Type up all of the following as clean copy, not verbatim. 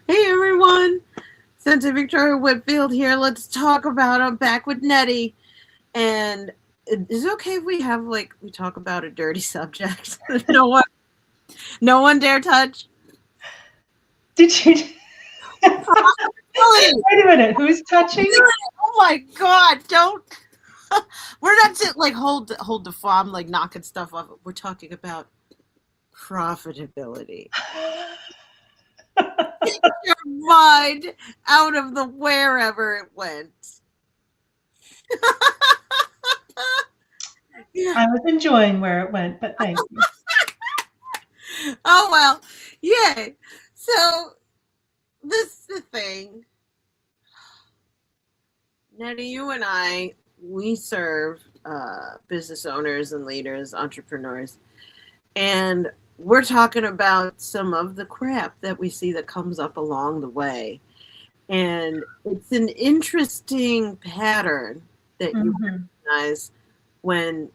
Hey everyone, Santa Victoria Whitfield here. Let's talk about I'm back with Nettie. And is it okay if we talk about a dirty subject? no one dare touch. Did you? Really? Wait a minute. Who's touching? Oh my god, don't we're not like hold the phone, like knocking stuff off. We're talking about profitability. Get your mind out of the wherever it went. Yeah. I was enjoying where it went, but thank you. Oh well. Yay. So this is the thing. Nettie, you and I, we serve business owners and leaders, entrepreneurs, and we're talking about some of the crap that we see that comes up along the way. And it's an interesting pattern that you Mm-hmm. recognize when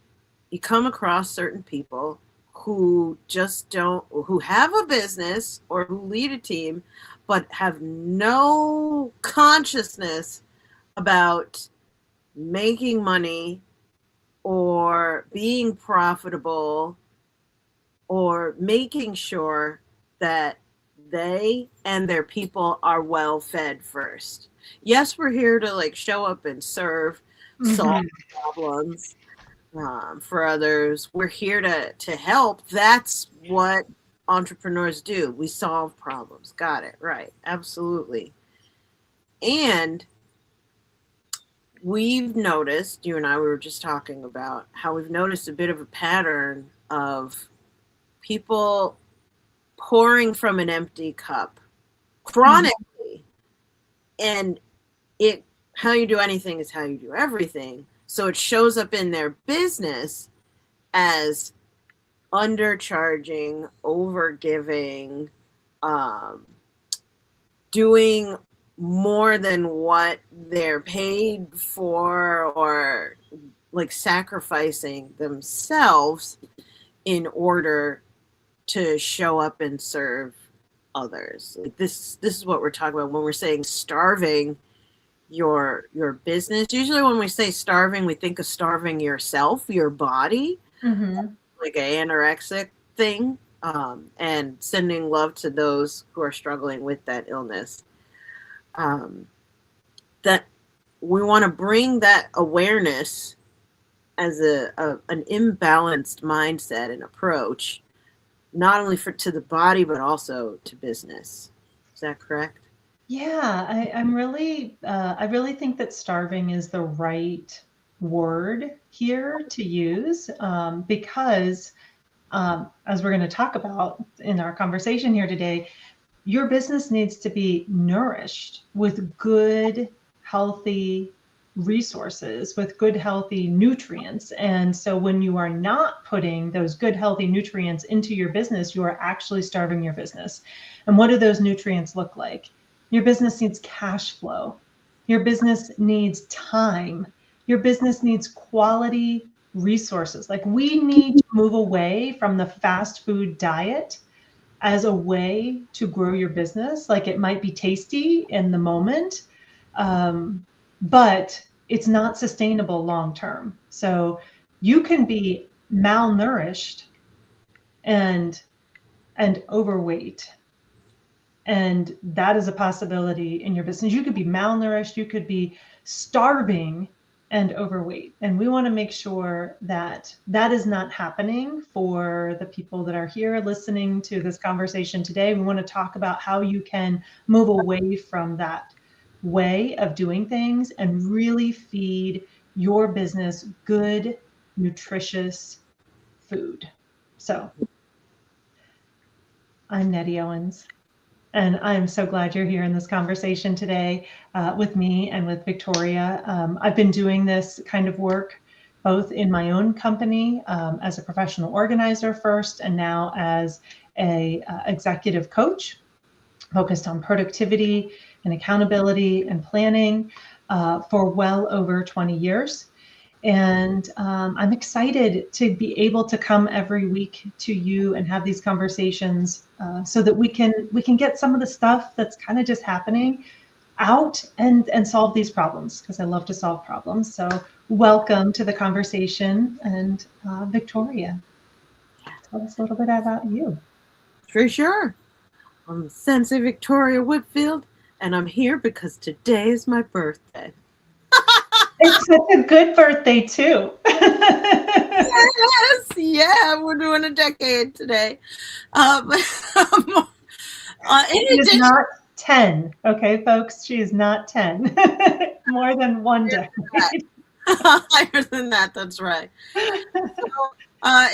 you come across certain people who just don't, who have a business or who lead a team, but have no consciousness about making money or being profitable or making sure that they and their people are well fed first. Yes, we're here to like show up and serve, solve Mm-hmm. problems for others. We're here to help. That's what entrepreneurs do. We solve problems. Got it. Right. Absolutely. And we've noticed, you and I, we were just talking about how we've noticed a bit of a pattern of people pouring from an empty cup Mm-hmm. chronically. And it, how you do anything is how you do everything. So it shows up in their business as undercharging, overgiving, um, doing more than what they're paid for, or like sacrificing themselves in order to show up and serve others. Like this is what we're talking about when we're saying starving your business. Usually when we say starving, we think of starving yourself, your body, Mm-hmm. like an anorexic thing, and sending love to those who are struggling with that illness. Um, that we want to bring that awareness as an imbalanced mindset and approach, not only for to the body but also to business. Is that correct? Yeah, I really think that starving is the right word here to use because, as we're going to talk about in our conversation here today, your business needs to be nourished with good, healthy resources, with good, healthy nutrients. And so when you are not putting those good, healthy nutrients into your business, you are actually starving your business. And what do those nutrients look like? Your business needs cash flow. Your business needs time. Your business needs quality resources. Like we need to move away from the fast food diet as a way to grow your business. Like it might be tasty in the moment, but it's not sustainable long term. So you can be malnourished and overweight, and that is a possibility in your business. You could be malnourished, you could be starving and overweight. And we want to make sure that that is not happening for the people that are here listening to this conversation today. We want to talk about how you can move away from that way of doing things and really feed your business good, nutritious food. So I'm Nettie Owens. And I'm so glad you're here in this conversation today with me and with Victoria. I've been doing this kind of work both in my own company as a professional organizer first, and now as a executive coach focused on productivity and accountability and planning for well over 20 years. And I'm excited to be able to come every week to you and have these conversations so that we can get some of the stuff that's kind of just happening out and solve these problems, because I love to solve problems. So welcome to the conversation. And Victoria, tell us a little bit about you. For sure. I'm Sensei Victoria Whitfield, and I'm here because today is my birthday. It's such a good birthday too. Yes, yeah, we're doing a decade today. Um, in She is addition, not 10. Okay, folks, she is not 10. More than one decade. higher than that, that's right. So,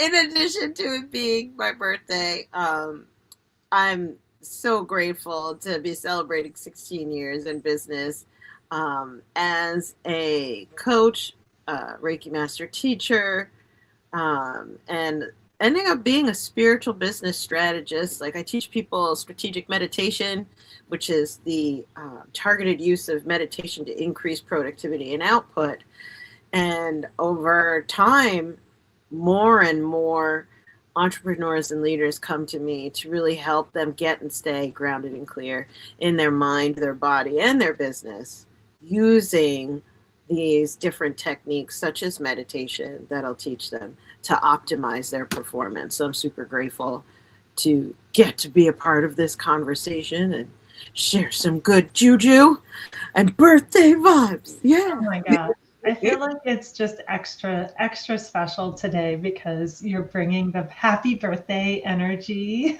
in addition to it being my birthday, I'm so grateful to be celebrating 16 years in business as a coach, Reiki master teacher, and ending up being a spiritual business strategist. Like I teach people strategic meditation, which is the targeted use of meditation to increase productivity and output. And over time, more and more entrepreneurs and leaders come to me to really help them get and stay grounded and clear in their mind, their body, and their business using these different techniques such as meditation that'll teach them to optimize their performance. So I'm super grateful to get to be a part of this conversation and share some good juju and birthday vibes. Yeah. Oh my God. I feel like it's just extra special today because you're bringing the happy birthday energy.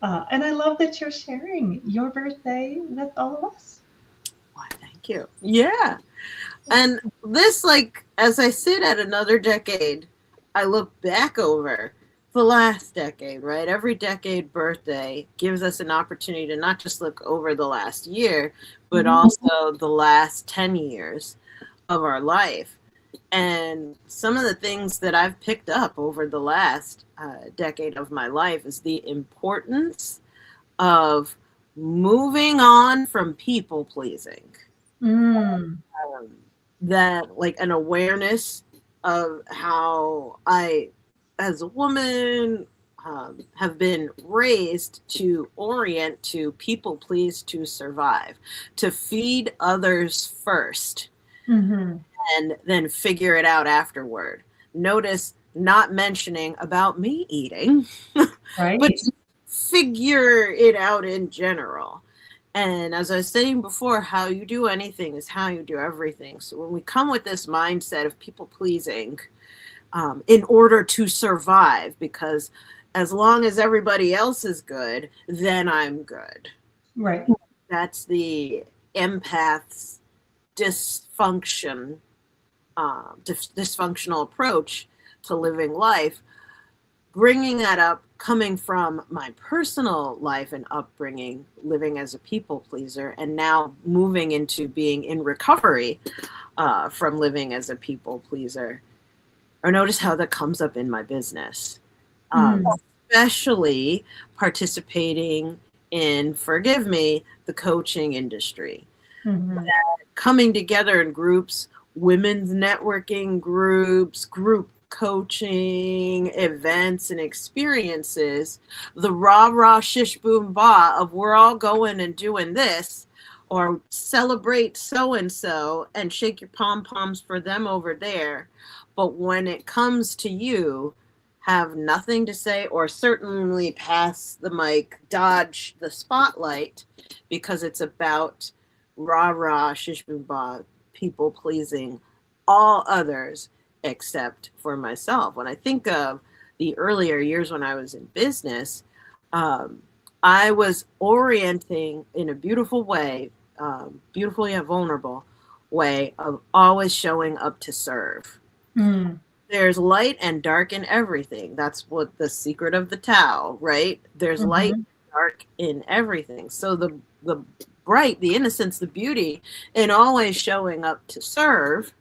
And I love that you're sharing your birthday with all of us. Why, thank you. Yeah. And this, like, as I sit at another decade, I look back over the last decade, right? Every decade birthday gives us an opportunity to not just look over the last year, but also the last 10 years of our life. And some of the things that I've picked up over the last decade of my life is the importance of moving on from people pleasing. Mm. That, like, an awareness of how I, as a woman, have been raised to orient to people please to survive, to feed others first, Mm-hmm. and then figure it out afterward. Notice not mentioning about me eating, Right. but figure it out in general. And as I was saying before, how you do anything is how you do everything. So when we come with this mindset of people pleasing in order to survive, because as long as everybody else is good, then I'm good. Right. That's the empath's dysfunction, dysfunctional approach to living life. Bringing that up, coming from my personal life and upbringing, living as a people pleaser, and now moving into being in recovery from living as a people pleaser. Or notice how that comes up in my business, especially participating in, forgive me, the coaching industry. Mm-hmm. Coming together in groups, women's networking groups, group coaching, events, and experiences, the rah rah shish boom ba of we're all going and doing this, or celebrate so and so and shake your pom poms for them over there. But when it comes to you, have nothing to say, or certainly pass the mic, dodge the spotlight, because it's about rah rah shish boom ba, people pleasing all others except for myself. When I think of the earlier years when I was in business, I was orienting in a beautiful way, beautiful yet vulnerable way of always showing up to serve. Mm. There's light and dark in everything. That's what the secret of the Tao, right? There's light and dark in everything. So the bright, the innocence, the beauty in always showing up to serve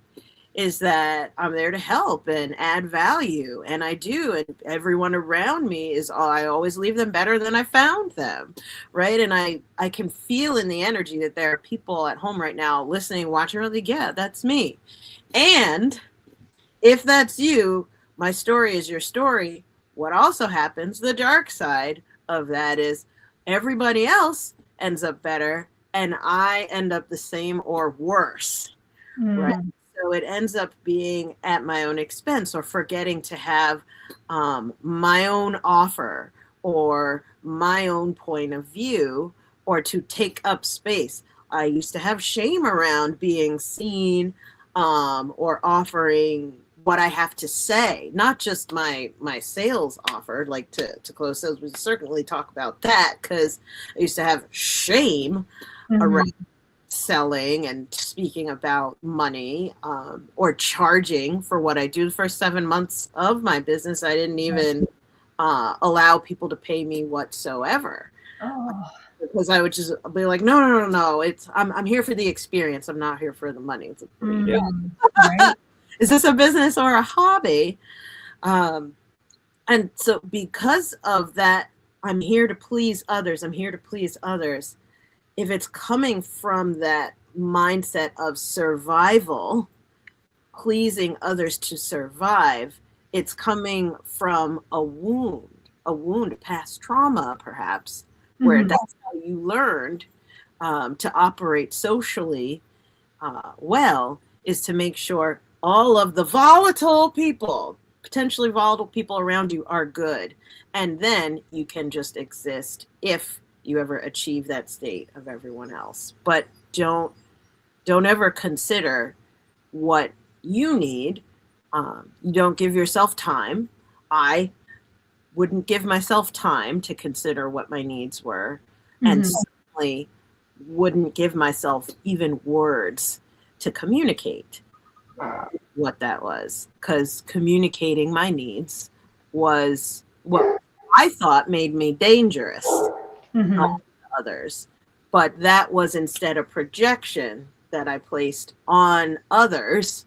is that I'm there to help and add value, and I do, and everyone around me is, I always leave them better than I found them, right? And I can feel in the energy that there are people at home right now listening, watching, really, yeah, that's me. And if that's you, my story is your story. What also happens, the dark side of that is everybody else ends up better and I end up the same or worse, right? Mm. So it ends up being at my own expense or forgetting to have my own offer or my own point of view or to take up space. I used to have shame around being seen or offering what I have to say, not just my sales offer, like to close sales. We certainly talk about that because I used to have shame around Mhm. selling and speaking about money or charging for what I do. The first 7 months of my business, I didn't even allow people to pay me whatsoever Oh. because I would just be like, no, no, no, no. I'm here for the experience. I'm not here for the money. It's like, what are you doing? Mm. Right. Is this a business or a hobby? Um, and so because of that, I'm here to please others. I'm here to please others. If it's coming from that mindset of survival, pleasing others to survive, it's coming from a wound, past trauma, perhaps, where Mhm. that's how you learned to operate socially well, is to make sure all of the volatile people, potentially volatile people around you are good. And then you can just exist if you ever achieve that state of everyone else. But don't ever consider what you need. You don't give yourself time. I wouldn't give myself time to consider what my needs were, and Mhm. certainly wouldn't give myself even words to communicate what that was, because communicating my needs was what I thought made me dangerous to Mhm. others. But that was instead a projection that I placed on others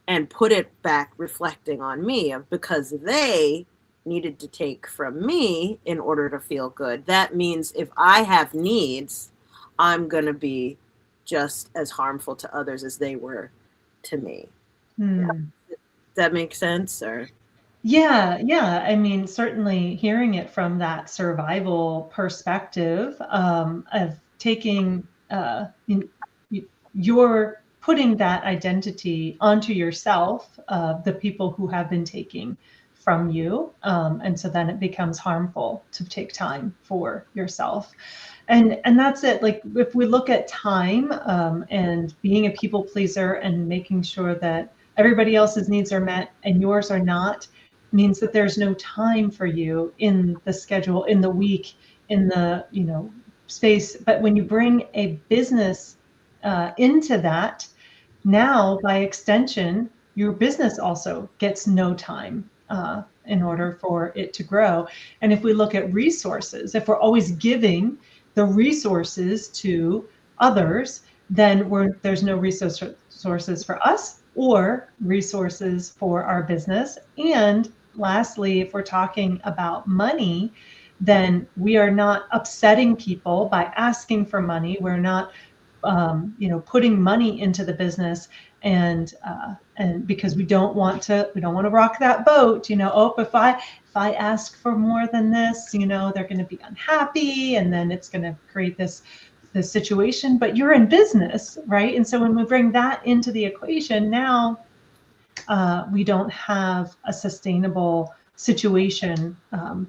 and put it back reflecting on me because they needed to take from me in order to feel good. That means if I have needs, I'm going to be just as harmful to others as they were to me. Yeah. Mm. Does that make sense? Or Yeah, yeah. I mean, certainly hearing it from that survival perspective of taking, you're putting that identity onto yourself, the people who have been taking from you. And so then it becomes harmful to take time for yourself. And that's it. Like if we look at time and being a people pleaser and making sure that everybody else's needs are met and yours are not, means that there's no time for you in the schedule, in the week, in the space. But when you bring a business into that, now by extension, your business also gets no time in order for it to grow. And if we look at resources, if we're always giving the resources to others, then there's no resources for us or resources for our business. And lastly, if we're talking about money, then we are not upsetting people by asking for money. We're not putting money into the business and because we don't want to rock that boat. Oh, if I ask for more than this, they're going to be unhappy, and then it's going to create this situation. But you're in business, right? And so when we bring that into the equation, now we don't have a sustainable situation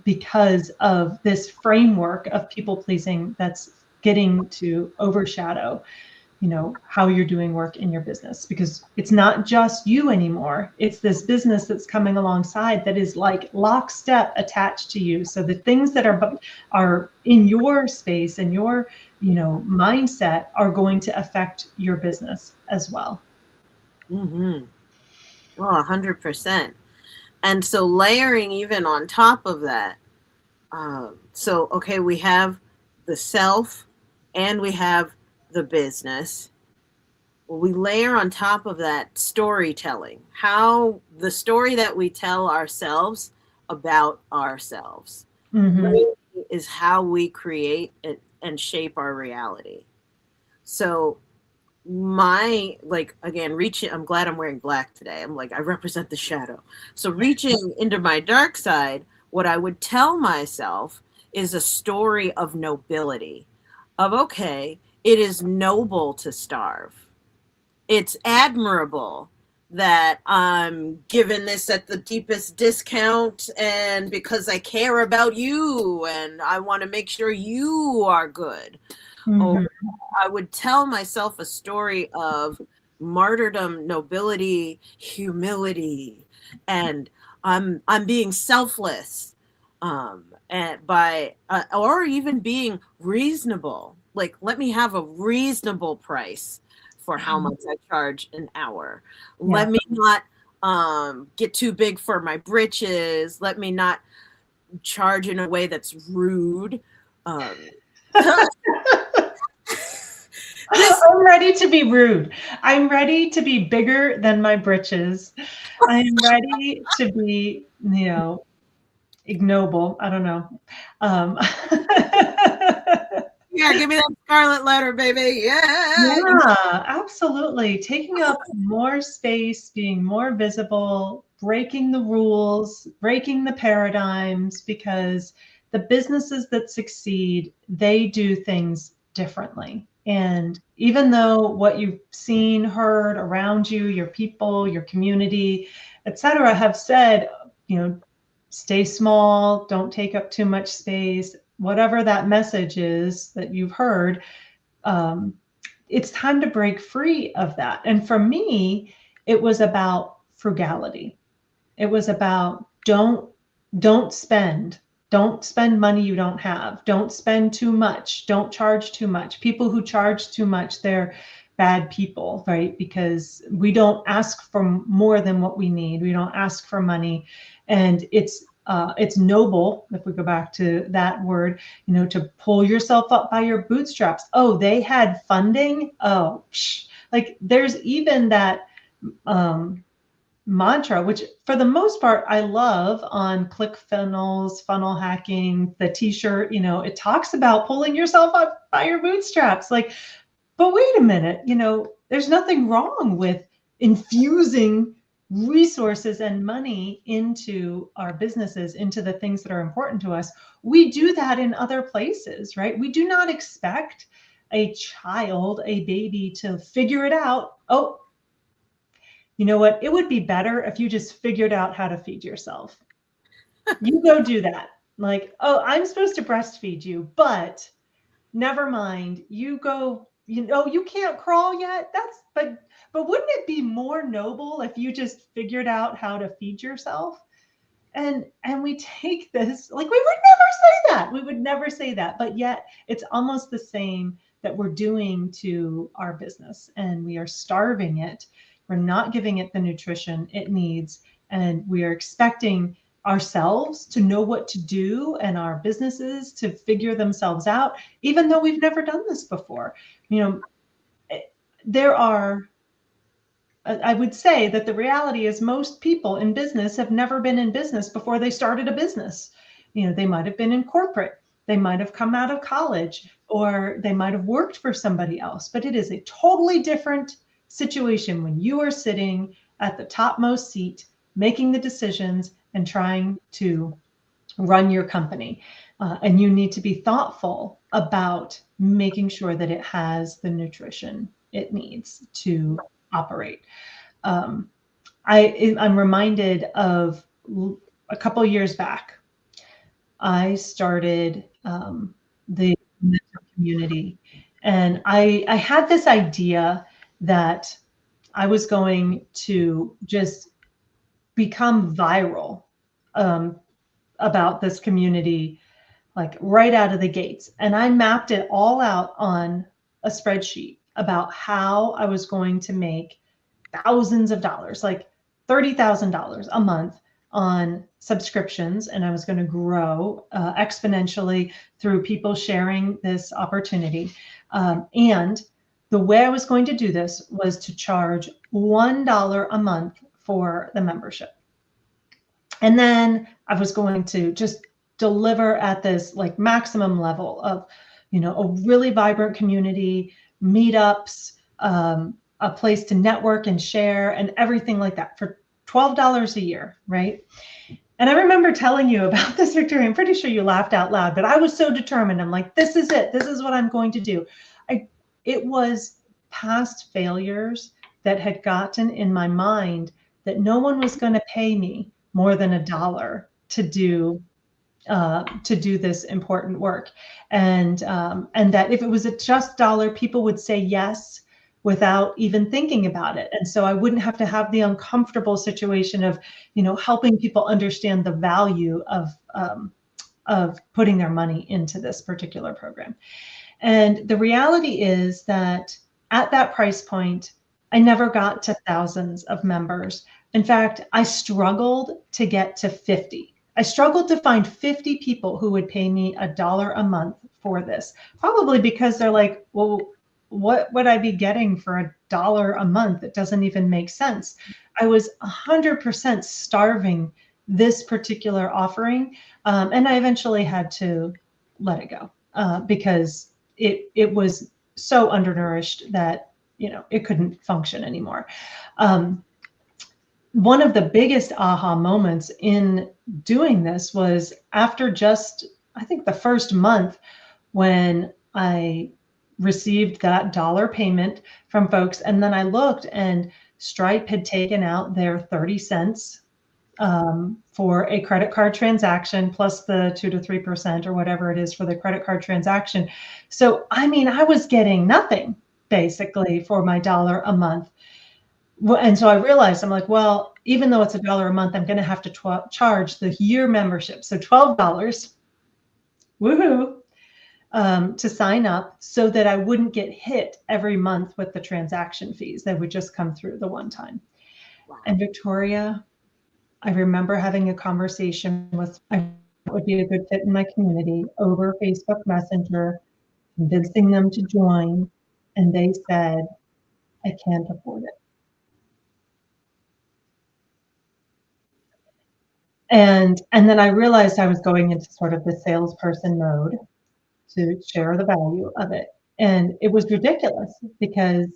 because of this framework of people pleasing that's getting to overshadow how you're doing work in your business, because it's not just you anymore. It's this business that's coming alongside that is like lockstep attached to you. So the things that are in your space and your mindset are going to affect your business as well. mm-hmm. Oh, 100%. And so layering even on top of that, so okay, we have the self and we have the business. Well, we layer on top of that storytelling, how the story that we tell ourselves about ourselves Mm-hmm. really is how we create it and shape our reality. So my, like, again, reaching, I'm glad I'm wearing black today. I'm like, I represent the shadow. So reaching into my dark side, what I would tell myself is a story of nobility, of okay, it is noble to starve. It's admirable that I'm given this at the deepest discount, and because I care about you and I want to make sure you are good. Or Mm-hmm. I would tell myself a story of martyrdom, nobility, humility, and I'm being selfless, and by or even being reasonable. Like, let me have a reasonable price for how much I charge an hour. Yeah. Let me not get too big for my britches. Let me not charge in a way that's rude. Um, this I'm ready to be rude. I'm ready to be bigger than my britches. I'm ready to be, ignoble. I don't know. Um, Yeah, give me that scarlet letter, baby. Yeah. yeah, absolutely. Taking up more space, being more visible, breaking the rules, breaking the paradigms, because the businesses that succeed, they do things differently. And even though what you've seen, heard around you, your people, your community, etc., have said, stay small, don't take up too much space, whatever that message is that you've heard, um, it's time to break free of that. And for me, it was about frugality. It was about don't spend money you don't have. Don't spend too much. Don't charge too much. People who charge too much, they're bad people, right? Because we don't ask for more than what we need. We don't ask for money, and it's noble, if we go back to that word, to pull yourself up by your bootstraps. Oh, they had funding. Oh, like there's even that um, mantra, which for the most part I love, on ClickFunnels, funnel hacking, the t-shirt, it talks about pulling yourself up by your bootstraps. Like, but wait a minute, there's nothing wrong with infusing resources and money into our businesses, into the things that are important to us. We do that in other places, right? We do not expect a child, a baby, to figure it out. Oh, you know what? It would be better if you just figured out how to feed yourself. You go do that. Like, oh, I'm supposed to breastfeed you, but never mind. You go, you can't crawl yet. But wouldn't it be more noble if you just figured out how to feed yourself? And we take this, like, we would never say that. We would never say that. But yet it's almost the same that we're doing to our business, and we are starving it. We're not giving it the nutrition it needs, and we are expecting ourselves to know what to do and our businesses to figure themselves out, even though we've never done this before. You know, there are I would say that the reality is most people in business have never been in business before they started a business. They might have been in corporate, they might have come out of college, or they might have worked for somebody else. But it is a totally different situation when you are sitting at the topmost seat, making the decisions and trying to run your company. And you need to be thoughtful about making sure that it has the nutrition it needs to operate. Um, I'm reminded of a couple years back, I started the mentor community, and I had this idea that I was going to just become viral um, about this community, like right out of the gates. And I mapped it all out on a spreadsheet about how I was going to make thousands of dollars, like $30,000 a month on subscriptions. And I was going to grow exponentially through people sharing this opportunity. And the way I was going to do this was to charge $1 a month for the membership. And then I was going to just deliver at this like maximum level of, a really vibrant community, meetups, a place to network and share and everything like that for $12 a year, right? And I remember telling you about this, Victoria. I'm pretty sure you laughed out loud, but I was so determined. I'm like, this is it. This is what I'm going to do. It was past failures that had gotten in my mind that no one was going to pay me more than $1 to do this important work, and that if it was a just dollar, people would say yes without even thinking about it. And so I wouldn't have to have the uncomfortable situation of, helping people understand the value of putting their money into this particular program. And the reality is that at that price point, I never got to thousands of members. In fact, I struggled to get to 50. I struggled to find 50 people who would pay me $1 a month for this, probably because they're like, well, what would I be getting for $1 a month? It doesn't even make sense. I was 100% starving this particular offering. And I eventually had to let it go because it was so undernourished that, it couldn't function anymore. One of the biggest aha moments in doing this was after just, I think, the first month when I received that dollar payment from folks. And then I looked and Stripe had taken out their 30 cents for a credit card transaction, plus the 2 to 3% or whatever it is for the credit card transaction. So, I was getting nothing basically for my $1 a month. And so I realized, I'm like, well, even though it's $1 a month, I'm going to have to charge the year membership. So $12, woohoo, to sign up so that I wouldn't get hit every month with the transaction fees that would just come through the one time. Wow. And Victoria, I remember having a conversation with, I would be a good fit in my community over Facebook Messenger, convincing them to join. And they said, I can't afford it. And then I realized I was going into sort of the salesperson mode to share the value of it. And it was ridiculous because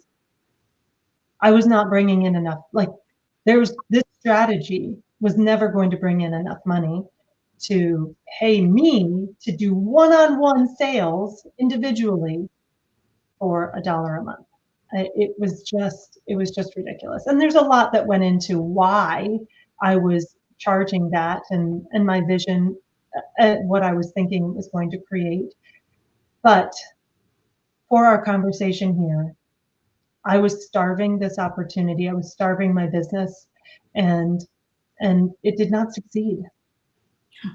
I was not bringing in enough. Like, this strategy was never going to bring in enough money to pay me to do one-on-one sales individually for $1 a month. It was just ridiculous. And there's a lot that went into why I was charging that and my vision, what I was thinking it was going to create. But for our conversation here, I was starving this opportunity. I was starving my business, and it did not succeed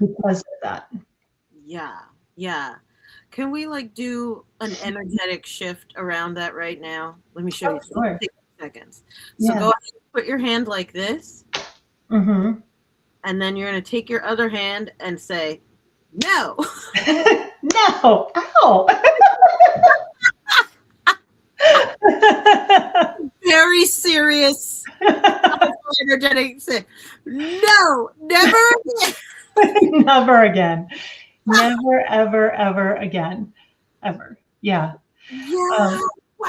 because of that. Yeah. Can we do an energetic shift around that right now? Let me show you. Sure. 6 seconds. So go ahead and put your hand like this. Mm-hmm. And then you're going to take your other hand and say, no. No. Ow. Very serious. Energetic. Say, no, never again. Never again. Never, ever, ever again. Ever. Yeah. Wow.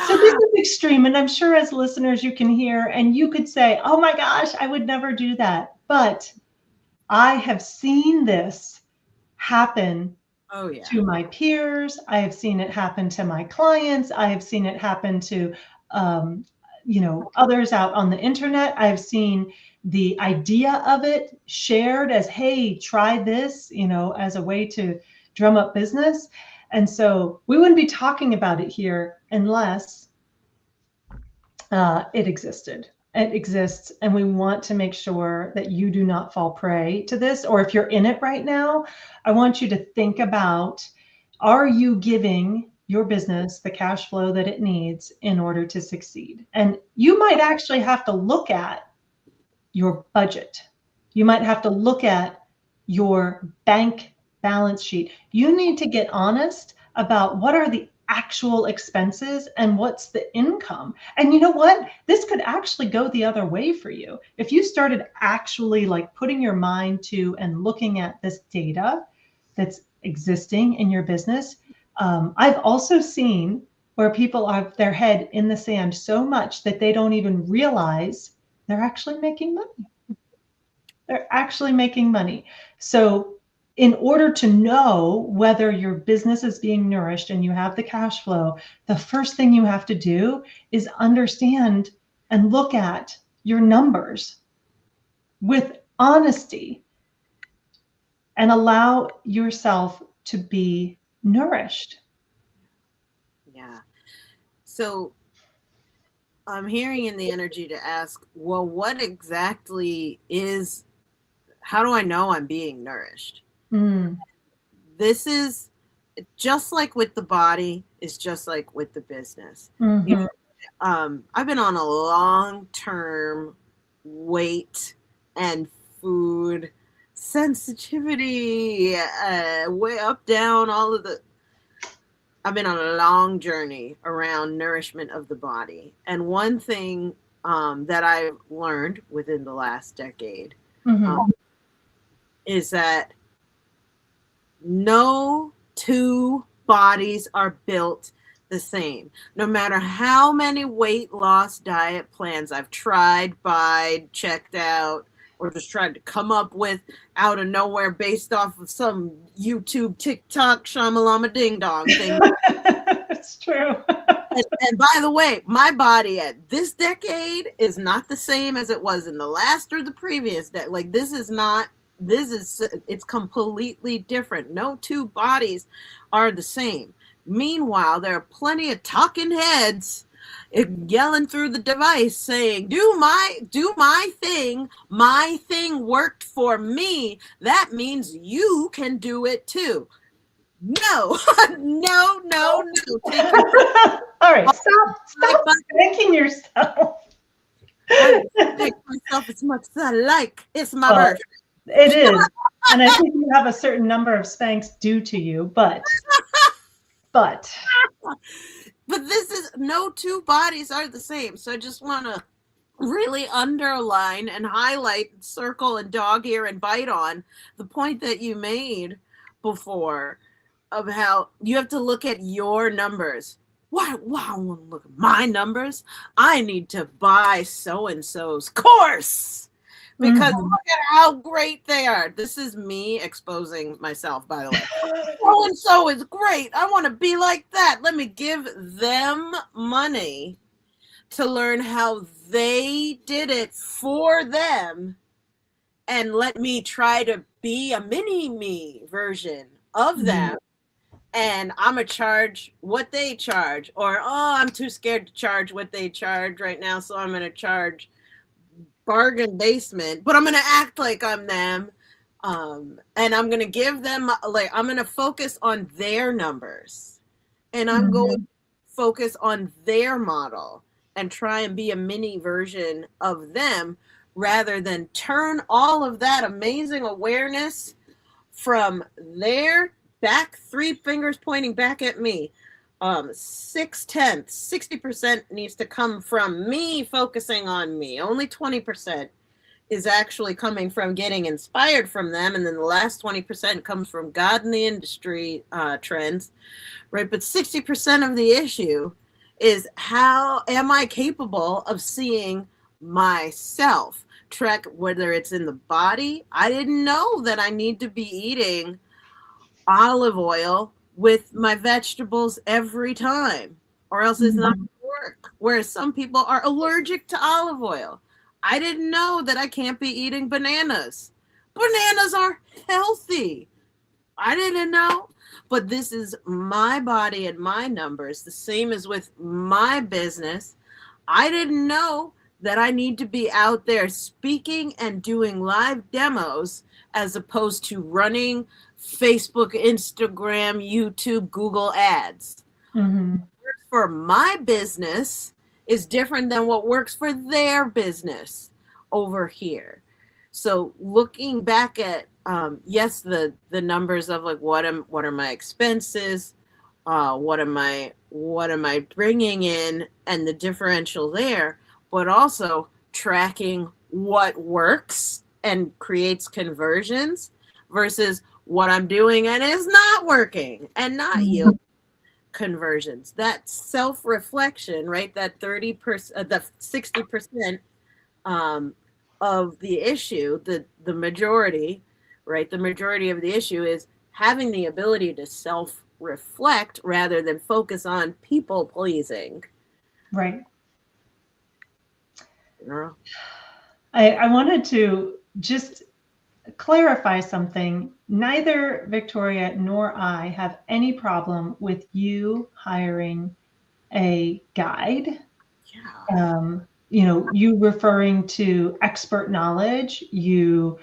So this is extreme. And I'm sure as listeners, you can hear and you could say, oh my gosh, I would never do that. But I have seen this happen to my peers. I have seen it happen to my clients. I have seen it happen to, others out on the internet. I've seen the idea of it shared as, hey, try this, as a way to drum up business. And so we wouldn't be talking about it here unless it existed. It exists, and we want to make sure that you do not fall prey to this. Or if you're in it right now, I want you to think about, are you giving your business the cash flow that it needs in order to succeed? And you might actually have to look at your budget. You might have to look at your bank balance sheet. You need to get honest about what are the actual expenses and what's the income. And you know what? This could actually go the other way for you. If you started actually like putting your mind to and looking at this data that's existing in your business. I've also seen where people have their head in the sand so much that they don't even realize they're actually making money. They're actually making money. So in order to know whether your business is being nourished and you have the cash flow, the first thing you have to do is understand and look at your numbers with honesty and allow yourself to be nourished. Yeah. So I'm hearing in the energy to ask, well, what exactly is, how do I know I'm being nourished? Mm. This is just like with the body, is just like with the business. You Mm-hmm. know, I've been on a long-term weight and food sensitivity, way up, down, all of the. I've been on a long journey around nourishment of the body, and one thing that I've learned within the last decade Mm-hmm. is that no two bodies are built the same. No matter how many weight loss diet plans I've tried, buyed, checked out, or just tried to come up with out of nowhere based off of some YouTube, TikTok, shamalama ding dong thing. It's true. And by the way, my body at this decade is not the same as it was in the last or the previous decade. Like, it's completely different. No two bodies are the same. Meanwhile, there are plenty of talking heads yelling through the device saying, do my thing. My thing worked for me. That means you can do it too. No, no. All right, stop spanking yourself. I thank myself as much as I like. It's my Well, birthday. it is. And I think you have a certain number of spanks due to you, but But this is, no two bodies are the same. So I just want to really underline and highlight, circle and dog ear and bite on the point that you made before of how you have to look at your numbers. Why I want to look at my numbers? I need to buy so and so's course because Mhm. look at how great they are. This is me exposing myself, by the way. So and so is great. I want to be like that. Let me give them money to learn how they did it for them, and let me try to be a mini me version of them. And I'm going to charge what they charge, or, oh, I'm too scared to charge what they charge right now, so I'm going to charge bargain basement, but I'm going to act like I'm them. And I'm going to give them, like, I'm going to focus on their numbers, and I'm going to focus on their model and try and be a mini version of them, rather than turn all of that amazing awareness from their back, three fingers pointing back at me. 60% needs to come from me focusing on me. Only 20% is actually coming from getting inspired from them, and then the last 20% comes from God and the industry trends, right? But 60% of the issue is, how am I capable of seeing myself? Trek, whether it's in the body, I didn't know that I need to be eating olive oil with my vegetables every time, or else it's not going to work. Whereas some people are allergic to olive oil. I didn't know that I can't be eating bananas. Bananas are healthy. I didn't know. But this is my body and my numbers, the same as with my business. I didn't know that I need to be out there speaking and doing live demos as opposed to running Facebook, Instagram, YouTube, Google ads. Mm-hmm. What works for my business is different than what works for their business over here. So looking back at, yes, the numbers of, like, what are my expenses, what am I bringing in, and the differential there, but also tracking what works and creates conversions versus what I'm doing and is not working and not Mhm. yield conversions. That self-reflection, right? That 30%, the 60% um, of the issue, the majority, right? The majority of the issue is having the ability to self-reflect rather than focus on people pleasing. Right. You know? I wanted to just clarify something. Neither Victoria nor I have any problem with you hiring a guide. Yeah. You referring to expert knowledge, you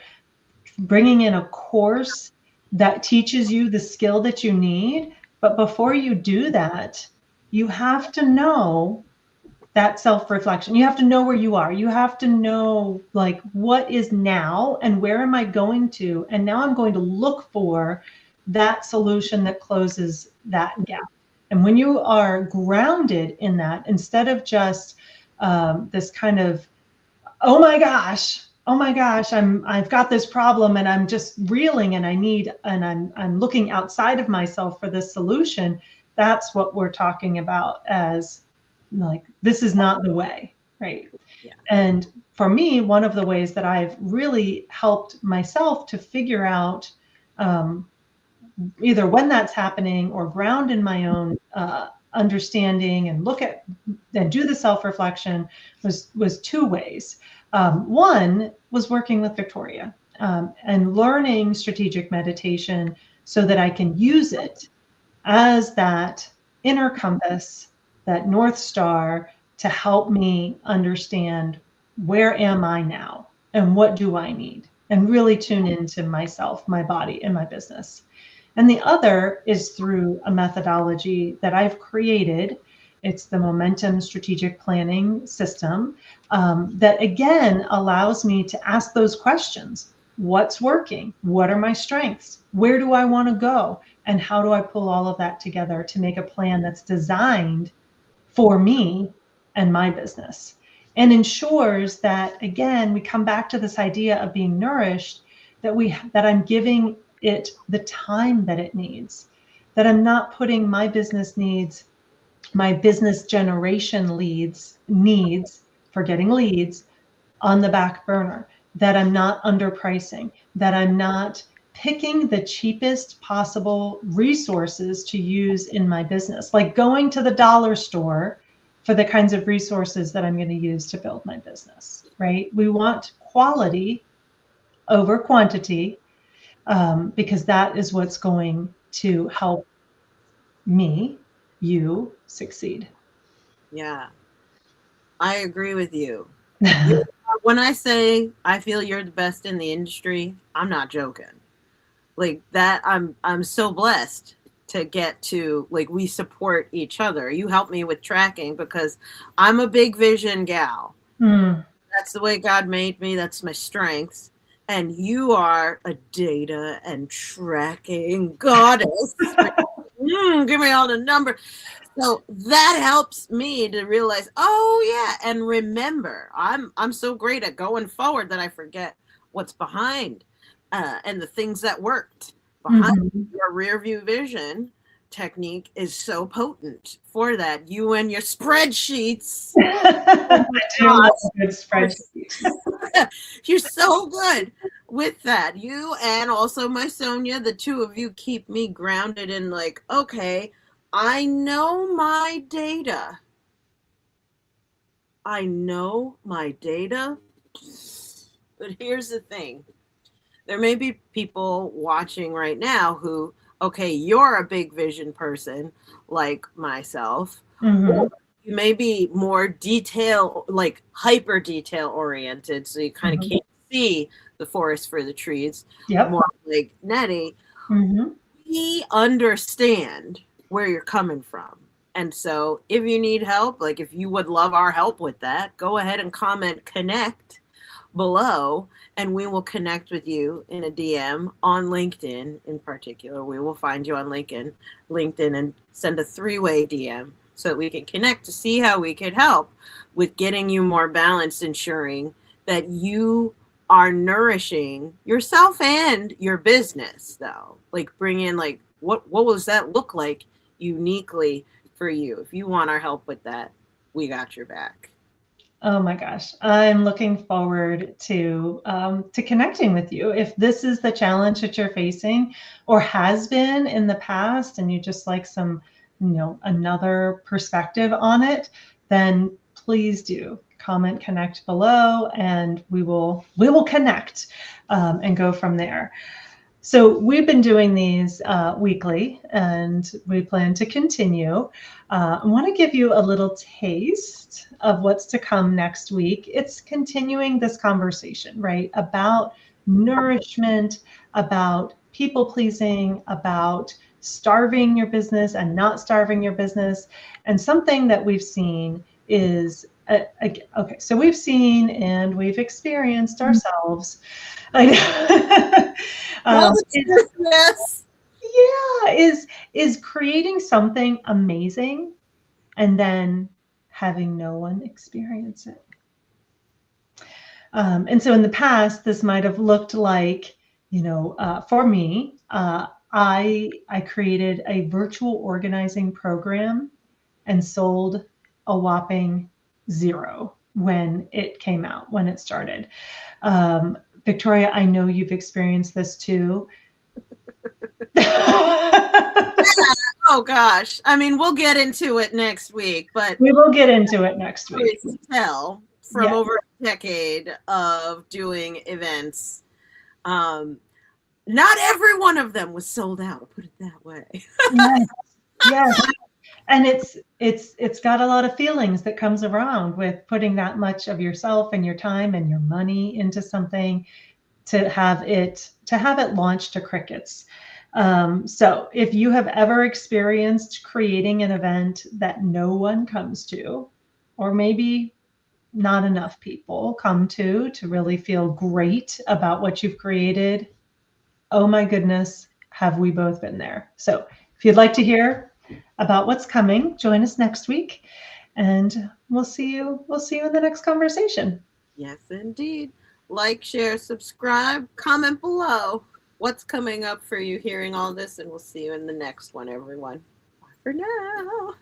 bringing in a course that teaches you the skill that you need. But before you do that, you have to know that self-reflection. You have to know where you are. You have to know like what is now and where am I going to? And now I'm going to look for that solution that closes that gap. And when you are grounded in that, instead of just this kind of, oh my gosh, I've got this problem and I'm just reeling and I'm looking outside of myself for this solution. That's what we're talking about as like, this is not the way, right? Yeah. And for me, one of the ways that I've really helped myself to figure out um, either when that's happening or ground in my own understanding and look at and do the self-reflection was two ways. One was working with Victoria and learning strategic meditation so that I can use it as that inner compass, that North Star to help me understand where am I now and what do I need, and really tune into myself, my body, and my business. And the other is through a methodology that I've created. It's the Momentum Strategic Planning System that, again, allows me to ask those questions. What's working? What are my strengths? Where do I want to go? And how do I pull all of that together to make a plan that's designed for me and my business? And ensures that, again, we come back to this idea of being nourished, that I'm giving it the time that it needs, that I'm not putting my business needs, my business generation needs for getting leads on the back burner, that I'm not underpricing, that I'm not picking the cheapest possible resources to use in my business, like going to the dollar store for the kinds of resources that I'm going to use to build my business, right? We want quality over quantity because that is what's going to help me, you succeed. Yeah. I agree with you. When I say I feel you're the best in the industry, I'm not joking. Like that, I'm so blessed to get to, like, we support each other. You help me with tracking because I'm a big vision gal. Mm. That's the way God made me. That's my strengths. And you are a data and tracking goddess. Give me all the numbers. So that helps me to realize, oh yeah, and remember, I'm so great at going forward that I forget what's behind, and the things that worked behind. Mm-hmm. Your rear view vision technique is so potent for that. You and your spreadsheets. Oh I my do love gosh. a good spreadsheet. You're so good with that. You and also my Sonia, the two of you keep me grounded in, like, okay, I know my data. I know my data. But here's the thing. There may be people watching right now who, okay, you're a big vision person like myself, Mm-hmm. or you may be more detail, like hyper detail oriented, so you kind of Mm-hmm. can't see the forest for the trees, Yep. more like Nettie. Mm-hmm. We understand where you're coming from. And so if you need help, like if you would love our help with that, go ahead and comment connect below, and we will connect with you in a DM on LinkedIn in particular. We will find you on LinkedIn and send a three-way DM so that we can connect to see how we could help with getting you more balanced, ensuring that you are nourishing yourself and your business, though. Like bring in like what does that look like uniquely for you? If you want our help with that, we got your back. Oh my gosh, I'm looking forward to connecting with you. If this is the challenge that you're facing, or has been in the past, and you just like some, another perspective on it, then please do comment, connect below, and we will connect and go from there. So we've been doing these weekly, and we plan to continue. I want to give you a little taste of what's to come next week. It's continuing this conversation, right, about nourishment, about people pleasing, about starving your business and not starving your business. And something that we've seen is, okay, so we've seen and we've experienced ourselves. Well, Is, yes. yeah, is creating something amazing and then having no one experience it. And so in the past, this might have looked like, for me, I created a virtual organizing program and sold a whopping zero when it came out, when it started. Victoria, I know you've experienced this too. Oh gosh. I mean, we'll get into it next week, but We will get into it next week. you tell from Yeah. over a decade of doing events, not every one of them was sold out. I'll put it that way. Yes. Yes. And it's got a lot of feelings that comes around with putting that much of yourself and your time and your money into something to have it launched to crickets. So if you have ever experienced creating an event that no one comes to, or maybe not enough people come to really feel great about what you've created, oh my goodness, have we both been there. So if you'd like to hear about what's coming, join us next week, and we'll see you in the next conversation. Yes, indeed. Like, share, subscribe, comment below what's coming up for you hearing all this, and we'll see you in the next one, everyone. Bye for now.